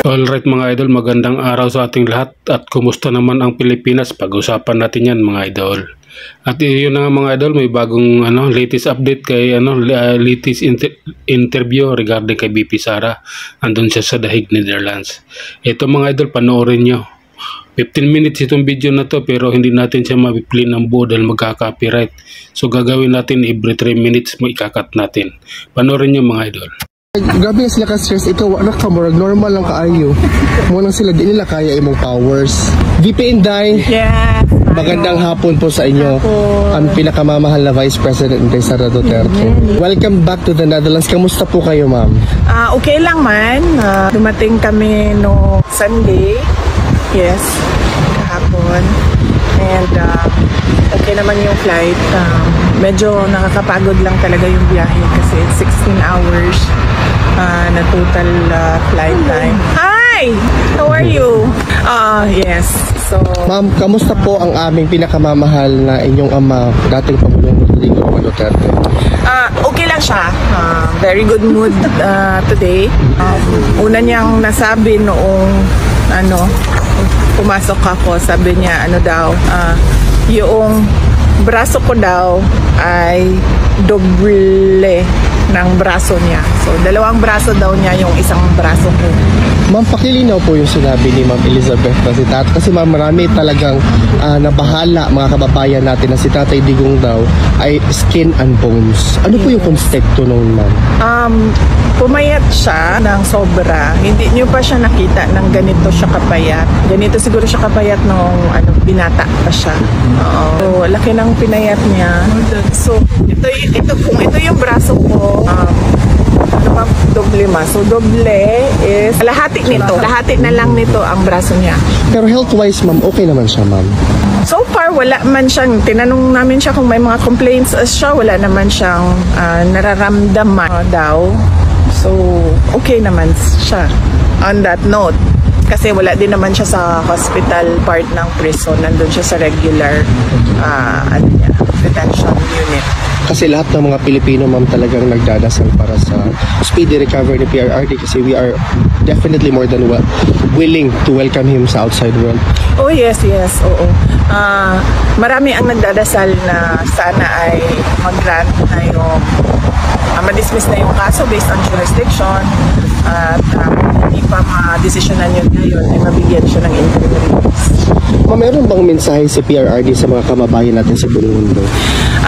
Alright mga idol, magandang araw sa ating lahat at kumusta naman ang Pilipinas? Pag-usapan natin yan mga idol. At yun na nga mga idol, may bagong latest update kay latest interview regarding kay BP Sara. Andun siya sa The Hague, Netherlands. Ito mga idol, panoorin nyo. 15 minutes itong video na to pero hindi natin siya mapiplay ng buo dahil magka-copyright. So gagawin natin every 3 minutes mo ikakat natin. Panoorin nyo mga idol. Grabe sila ka-stress, ikaw anak ka mo, normal lang kaayo. Muna sila, di nila kaya imong powers. VP Inday, yes, magandang hapon po sa inyo. Ang pinakamamahal na Vice President Inday Sara Duterte. Welcome back to the Netherlands. Kamusta po kayo, ma'am? Okay lang man. Dumating kami no Sunday. Yes, kahapon. And okay naman yung flight. Medyo nakakapagod lang talaga yung biyahe kasi it's 16 hours na total flight time. Hi! How are you? Yes. So, ma'am, kamusta po ang aming pinakamamahal na inyong ama, dating Pangulong Rodrigo Duterte? Okay lang siya. Very good mood today. Una niyang nasabi noong pumasok ako, sabi niya yung braso ko daw ay doble ng braso niya. So, dalawang braso daw niya yung isang braso ko. Ma'am, pakilinaw po yung sinabi ni Ma'am Elizabeth kasi ma'am, marami talagang nabahala mga kababayan natin na si Tatay Digong daw ay skin and bones. Ano po yung konsepto noon, ma'am? Pumayat siya ng sobra. Hindi niyo pa siya nakita ng ganito siya kapayat. Ganito siguro siya kapayat nung binata pa siya. So, laki ng pinayat niya. So, kung ito yung braso ko, doble ma. So, doble is lahati nito. Lahati na lang nito ang braso niya. Pero health-wise, ma'am, okay naman siya, ma'am? So far, wala man siyang, tinanong namin siya kung may mga complaints siya, wala naman siyang nararamdaman daw. So, okay naman siya on that note. Kasi wala din naman siya sa hospital part ng prison. Nandun siya sa regular detention unit. Kasi lahat ng mga Pilipino, ma'am, talagang nagdadasal para sa speedy recovery ni PRRD kasi we are definitely more than willing to welcome him sa outside world. Oh yes, oo. Marami ang nagdadasal na sana ay mag-grant na yung ma-dismiss na yung kaso based on jurisdiction at hindi pa ma-desisyonan yun ngayon ay mabigyan siya ng interim release. Ma'am, meron bang mensahe si PRRD sa mga kababayan natin sa buong mundo?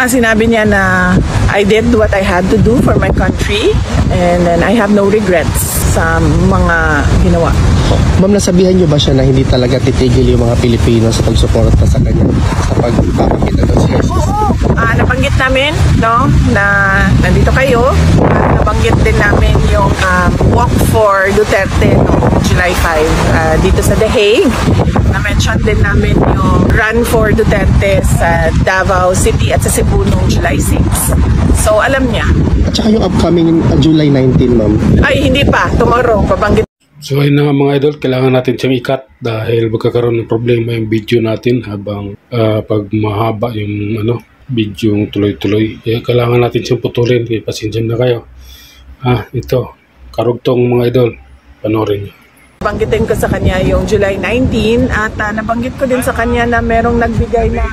Sinabi niya na I did what I had to do for my country and then I have no regrets sa mga ginawa ko. Ma'am, nasabihan niyo ba siya na hindi talaga titigil yung mga Pilipino sa pagsuporta sa kanya sa pagpapakita ng siya? Oo. Nabanggit namin na nandito kayo at nabanggit din namin yung Walk for Duterte noong July 5 dito sa The Hague. Na-mention din namin yung Run for Duterte sa Davao City at sa Cebu noong July 6. So, alam niya. At saka yung upcoming July 19, ma'am? Ay, hindi pa. Tomorrow, pabanggit. So ayun na nga mga idol, kailangan natin siyang ikat dahil magkakaroon ng problema yung video natin habang pag mahaba yung video yung tuloy-tuloy. Kailangan natin siyang putulin, kaya pasensya na kayo. Ito, karugtong mga idol, panoorin niyo. Banggitin ko sa kanya yung July 19 at nabanggit ko din sa kanya na merong nagbigay ng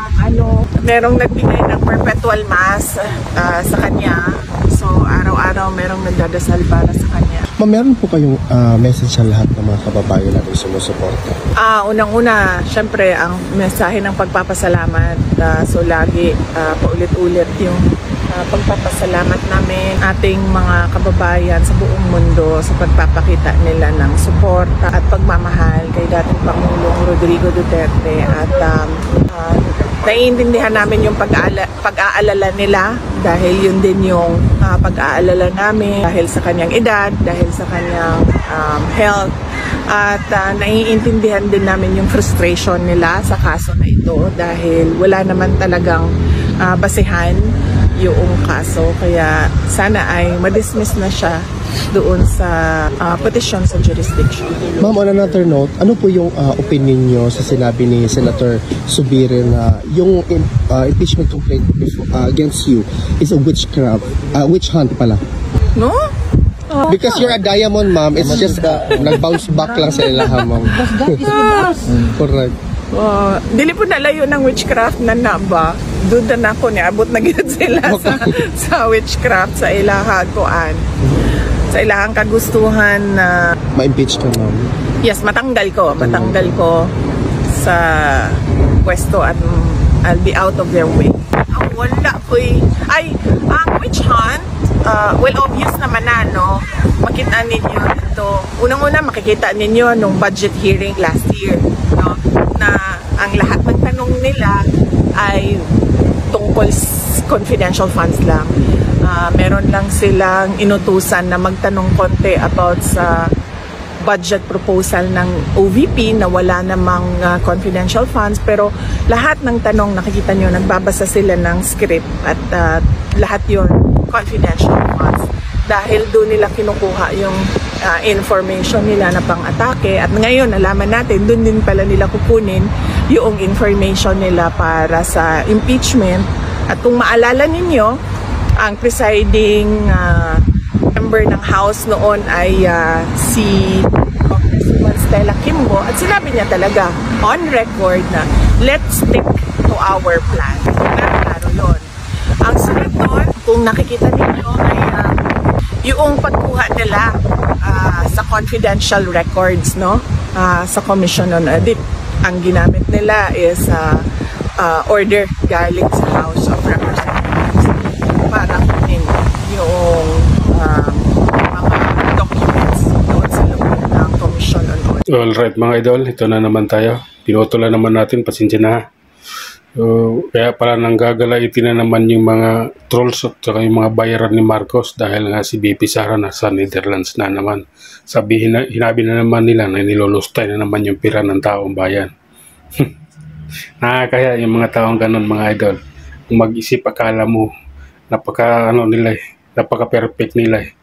perpetual mass sa kanya. So araw-araw merong nagdadasal para sa kanya. Ma'am, meron po kayong message sa lahat ng mga kababayan natin sumusuporta? Unang-una, syempre ang mensahe ng pagpapasalamat. So lagi paulit-ulit yung pagpapasalamat namin ating mga kababayan sa buong mundo sa pagpapakita nila ng suporta at pagmamahal kay dating Pangulong Rodrigo Duterte at naiintindihan namin yung pag-aalala nila dahil yun din yung pag-aalala namin dahil sa kanyang edad, dahil sa kanyang health at naiintindihan din namin yung frustration nila sa kaso na ito dahil wala naman talagang basihan yung kaso, kaya sana ay ma-dismiss na siya doon sa petition sa jurisdiction. Ma'am, on another note, ano po yung opinion nyo sa sinabi ni Senator Zubiri na yung impeachment complaint against you is a witchcraft, witch hunt pala? No? Because you're a diamond, ma'am. It's just nag-bounce back lang sa ilaha, ma'am. Correct. Dili po nalayo ng witchcraft na ba? Doon na ako niabot na gid sila sa witchcraft sa ilaha koan. Sa ilahang kagustuhan na Ma-impeach ka, ma'am. yes, matanggal ko sa pwesto at I'll be out of their way. Wala po ang witch hunt, well, obvious naman na, no? Makita ninyo ito. Unang-una, makikita ninyo nung budget hearing last year, no? Na ang lahat ng tanong nila ay tungkol confidential funds lang. Meron lang silang inutusan na magtanong konti about sa budget proposal ng OVP na wala namang confidential funds, pero lahat ng tanong nakikita nyo, nagbabasa sila ng script at lahat yon confidential funds dahil doon nila kinukuha yung information nila na pang-atake, at ngayon nalaman natin doon din pala nila kukunin yung information nila para sa impeachment. At kung maalala ninyo, ang presiding member ng House noon ay si Congresswoman Stella Kimbo, at sinabi niya talaga on record na let's stick to our plan. Klaro yun. Ang sunod doon, kung nakikita ninyo, ay yung pagkuha nila sa confidential records, no? Sa Commission on Audit. Ang ginamit nila is order galing sa House of Representatives para kunin yung mga documents doon sa loob ng Commission on Audit. Alright mga idol, ito na naman tayo. Pinutulan naman natin, pasensya na. Kaya pala nanggagalaitin na naman yung mga trolls at saka yung mga bayaran ni Marcos dahil nga si BP Sara nasa Netherlands na naman. Hinabi na naman nila na nilolustay na naman yung pira ng taong bayan. Nakakaya yung mga taong ganun mga idol. Kung mag-isip, akala mo napaka-perfect nila eh.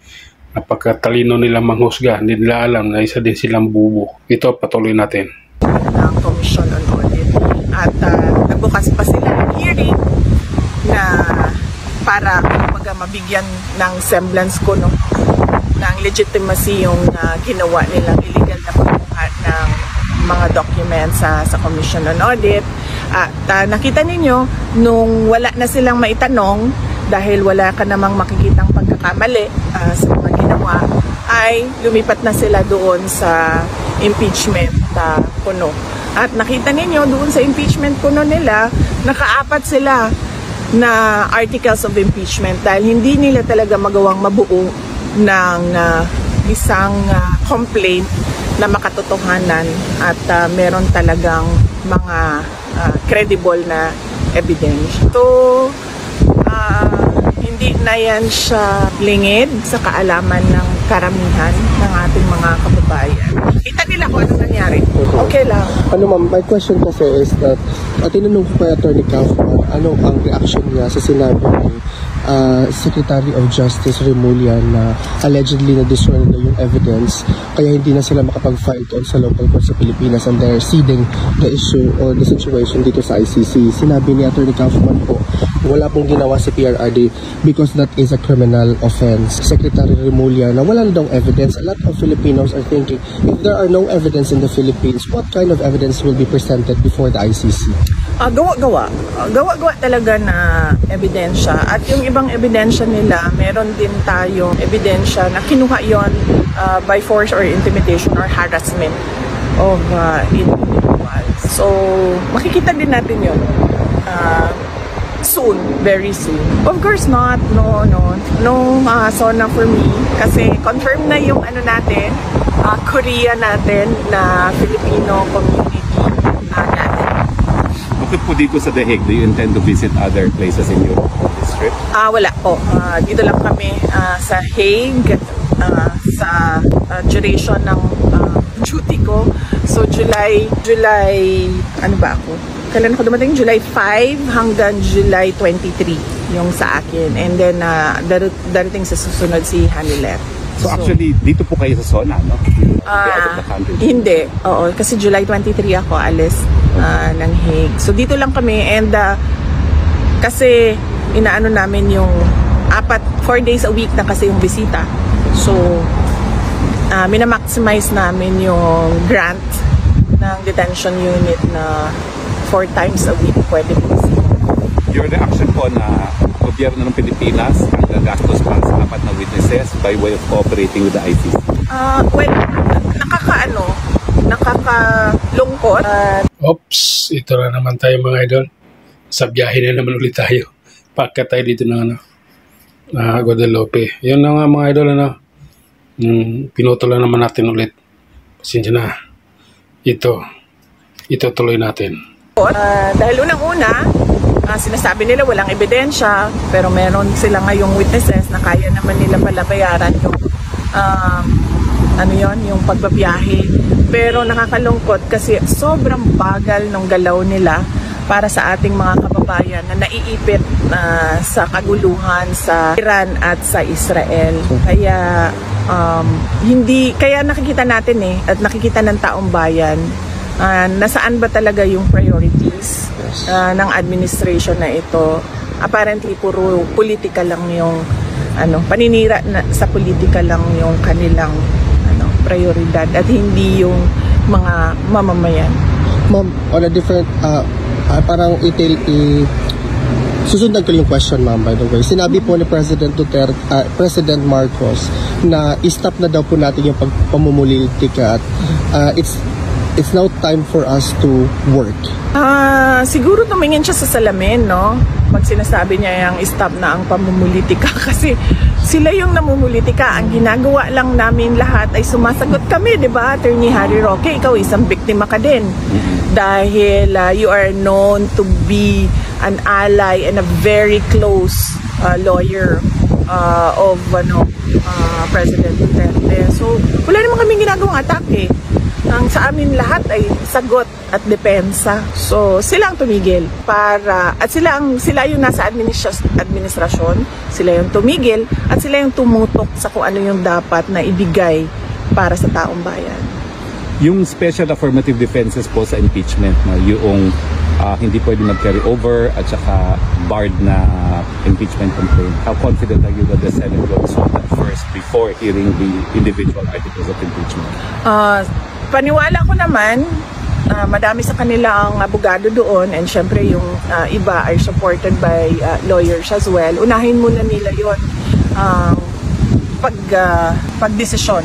Napakatalino nila manghusga. Hindi nila alam na isa din silang bubo. Ito, patuloy natin. Ng Commission on Audit. At nagbukas pa sila ng hearing na para mabigyan ng semblance ko, no, ng legitimacy yung ginawa nilang illegal na pagkuha ng mga documents sa Commission on Audit. At nakita ninyo, nung wala na silang maitanong, dahil wala ka namang makikitang pagkakamali sa mga ginawa, ay lumipat na sila doon sa impeachment puno. At nakita ninyo doon sa impeachment puno nila, nakaapat sila na articles of impeachment dahil hindi nila talaga magawang mabuo ng isang complaint na makatotohanan at meron talagang mga credible na evidence. So, hindi na yan siya lingid sa kaalaman ng karamihan ng ating mga kababayan. Kita nila kung ano nangyari. Okay lang. Ano ma'am, my question kasi is that tinanong ko kay Attorney Kaufman, ano ang reaction niya sa sinabi ni Secretary of Justice Remulla na allegedly na-destroy na yung evidence kaya hindi na sila makapag-file doon sa local court sa Pilipinas and they're ceding the issue or the situation dito sa ICC. Sinabi ni Attorney Kaufman po, wala pong ginawa si PRRD because that is a criminal offense. Secretary Remulla na wala na daw evidence. A lot of Filipinos are thinking, if there are no evidence in the Philippines, what kind of evidence will be presented before the ICC? Gawa-gawa talaga na ebidensya. At yung ibang ebidensya nila, meron din tayong ebidensya na kinuha yon by force or intimidation or harassment of individuals. So, makikita din natin yun soon, very soon. Of course not, no, SONA for me. Kasi confirm na yung ano natin, Korea natin na Filipino community natin. Bukod po dito sa The Hague, do you intend to visit other places in your district? Wala po. Dito lang kami sa Hague sa duration ng duty ko. So July, ano ba ako? Kailan ako dumating? July 5 hanggang July 23 yung sa akin. And then darating sa susunod si Hanilet. So actually, dito po kayo sa SONA, no? Out of the country. Hindi. Oo, kasi July 23 ako alis ng Hague. So dito lang kami and kasi inaano namin yung 4 days a week na kasi yung bisita. So, minamaximize namin yung grant ng detention unit na 4 times a week pwede bisita. Your reaction po na gobyerno ng Pilipinas ang gagastos para sa 4 na witnesses by way of cooperating with the ICC? Well, nakakalungkot. Oops, ito na naman tayo mga idol. Sa biyahe na naman ulit tayo. Pagka tayo dito ng Guadalupe. Yun na nga mga idol, pinutulan naman natin ulit. Pasensya na. Ito tuloy natin. Dahil unang-una, sinasabi nila walang ebidensya, pero meron sila ngayong witnesses na kaya naman nila pala bayaran yung pagbabiyahe. Pero nakakalungkot kasi sobrang bagal ng galaw nila para sa ating mga kababayan na naiipit sa kaguluhan sa Iran at sa Israel. Kaya kaya nakikita natin at nakikita ng taong bayan nasaan ba talaga yung priorities ng administration na ito. Apparently puro politika lang yung paninira sa politika lang yung kanilang prioridad at hindi yung mga mamamayan. Ma'am, on a different parang susundan ko yung question, ma'am, by the way. Sinabi po ni President President Marcos na i-stop na daw po natin yung pamumulitika at it's now time for us to work. Siguro tumingin siya sa salamin, no? Pag sinasabi niya yung stop na ang pamumulitika kasi sila yung namumulitika. Ang ginagawa lang namin lahat ay sumasagot kami, di ba? Attorney Harry Roque, ikaw isang biktima ka din. Dahil you are known to be an ally and a very close lawyer of President Duterte. So, wala naman kaming ginagawang atake. Ang sa amin lahat ay sagot at depensa. So, sila ang tumigil at sila yung nasa administrasyon, sila yung tumigil at sila yung tumutok sa kung ano yung dapat na ibigay para sa taong bayan. Yung special affirmative defenses po sa impeachment na yung hindi pwede mag-carry over at saka barred na impeachment complaint. How confident are you that the Senate will solve that first before hearing the individual articles of impeachment? Paniwala ko naman, madami sa kanila ang abogado doon and syempre yung iba are supported by lawyers as well. Unahin muna nila yun pagdesisyon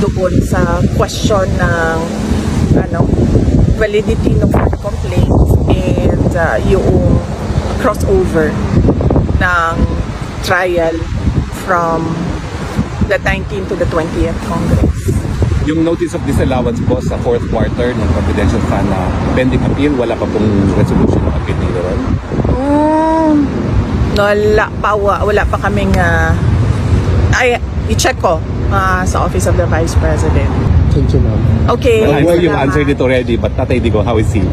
doon sa question ng validity ng complaint and yung crossover ng trial from the 19th to the 20th Congress. Yung notice of disallowance po sa 4th quarter ng confidential fund na pending appeal, wala pa pong resolution ng appeal nila ron? Wala pa kaming i-check ko sa Office of the Vice President. Thank you, ma'am. Okay. Well, I'm sure you've answered it already, but Tatay Digong, how is he?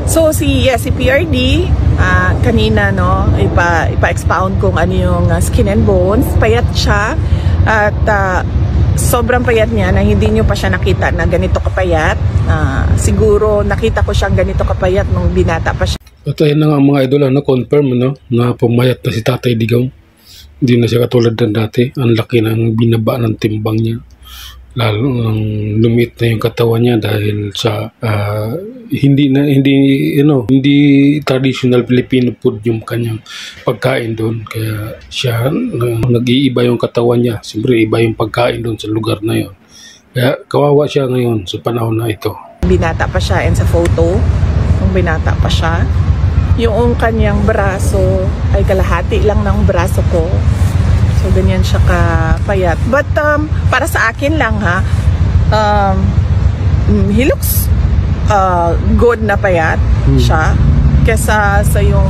So si PRD, kanina ipa-expound kung ano yung skin and bones. Payat siya at sobrang payat niya na hindi nyo pa siya nakita na ganito kapayat. Siguro nakita ko siyang ganito kapayat nung binata pa siya. At ayun na nga mga idol, confirm na pumayat na si Tatay Digong. Hindi na siya katulad ng dati. Ang laki ng binaba ng timbang niya. Lalo nang lumit na yung katawan niya dahil sa hindi traditional Filipino food yung kanyang pagkain doon. Kaya siya nag-iiba yung katawan niya. Siyempre iba yung pagkain doon sa lugar na yon. Kaya kawawa siya ngayon sa panahon na ito. Binata pa siya and sa photo, nung binata pa siya, yung kanyang braso ay kalahati lang ng braso ko. So, ganyan siya kapayat. But, para sa akin lang he looks good na payat siya. Kesa sa yung,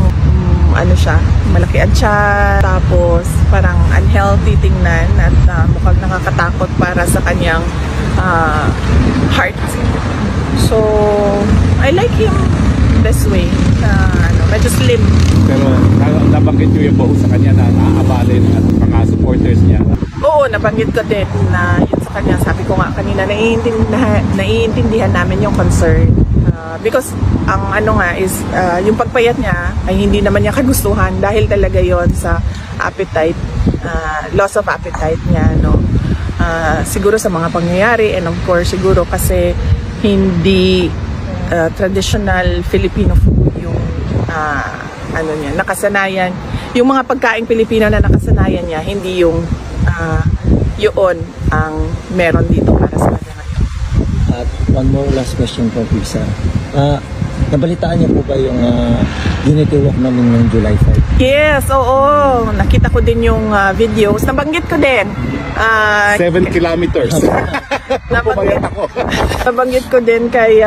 malaki at siya. Tapos, parang unhealthy tingnan at mukhang nakakatakot para sa kanyang heart. So, I like him this way. Medyo slim. Pero nabanggit nyo yung baho sa kanya na naaabalin at mga supporters niya. Oo, nabanggit ko din na yun sa kanya. Sabi ko nga kanina, naiintindihan namin yung concern Because ang ano nga is yung pagpayat niya ay hindi naman niya kagustuhan dahil talaga yon sa appetite, loss of appetite niya, no. Siguro sa mga pangyayari, and of course siguro kasi hindi traditional Filipino food yung ano niya, nakasanayan, yung mga pagkaing Pilipino na nakasanayan niya, hindi yung yun ang meron dito para sa kanya ngayon. At one more last question po, Pisa. Nabalitaan niyo po ba yung unity walk namin ng July 5? Yes, oo. Nakita ko din yung videos. Nabanggit ko din. 7 kilometers. Nabanggit ko din kay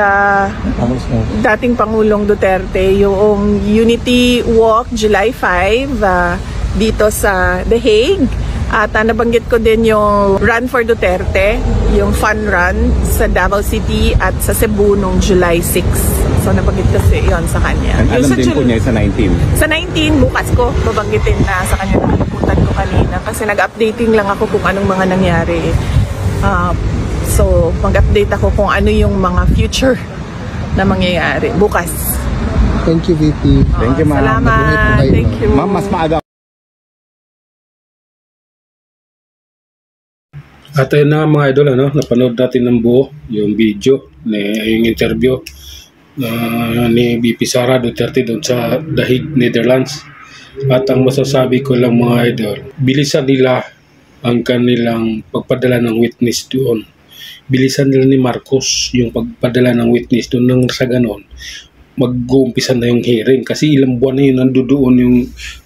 dating Pangulong Duterte yung Unity Walk July 5 dito sa The Hague. At nabanggit ko din yung Run for Duterte, yung fun run sa Davao City at sa Cebu nung July 6. So nabanggit kasi yon sa kanya. And alam din po niya sa 19. Sa 19, bukas ko babanggitin na sa kanya, nakalimutan ko kanina kasi nag-updating lang ako kung anong mga nangyari. So mag-update ako kung ano yung mga future na mangyayari bukas. Thank you, VP. Thank you, ma'am. Salamat. Thank you. Ma'am, mas maaga. At ayun na mga idol, napanood natin ng buo yung video, yung interview ni VP Sara Duterte doon sa The Hague, Netherlands. At ang masasabi ko lang mga idol, bilisan nila ang kanilang pagpadala ng witness doon. Bilisan nila ni Marcos yung pagpadala ng witness doon, nang sa ganon mag-uumpisa na yung hearing, kasi ilang buwan na yun nandoon yung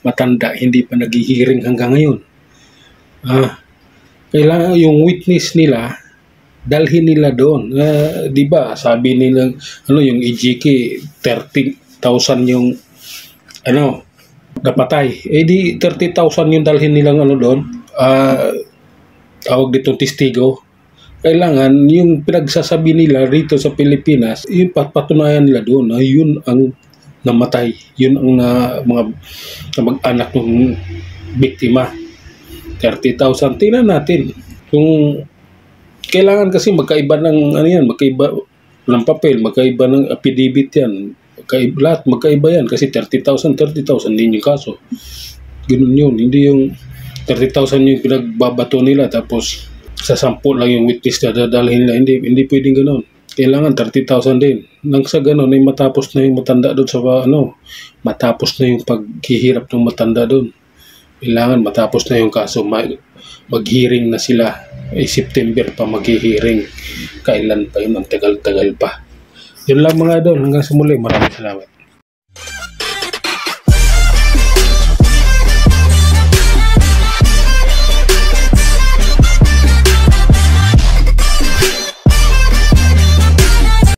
matanda, hindi pa nag-hearing hanggang ngayon. Kailangan yung witness nila dalhin nila doon. Di ba sabi nila yung EJK 30,000 yung napatay. Di 30,000 yung dalhin nilang doon. Tawag dito testigo. Kailangan yung pinagsasabi nila rito sa Pilipinas, yung patunayan nila doon na yun ang namatay. Yun ang mga mag-anak ng biktima. 30,000. Tingnan natin kung kailangan, kasi magkaiba ng magkaiba ng papel, magkaiba ng affidavit yan, lahat magkaiba yan kasi 30,000 din yung kaso. Ganun yun, hindi yung 30,000 yung pinagbabato nila tapos sa 10 lang yung witness na dadalhin nila. Hindi pwedeng ganun. Kailangan 30,000 din. Nang sa ganun ay matapos na yung matanda doon sa matapos na yung paghihirap ng matanda doon. Kailangan matapos na yung kaso, mag-hearing na sila. September pa mag-hearing. Kailan pa yun? Ang tagal-tagal pa. Yun lang mga idol. Hanggang sa muli. Maraming salamat.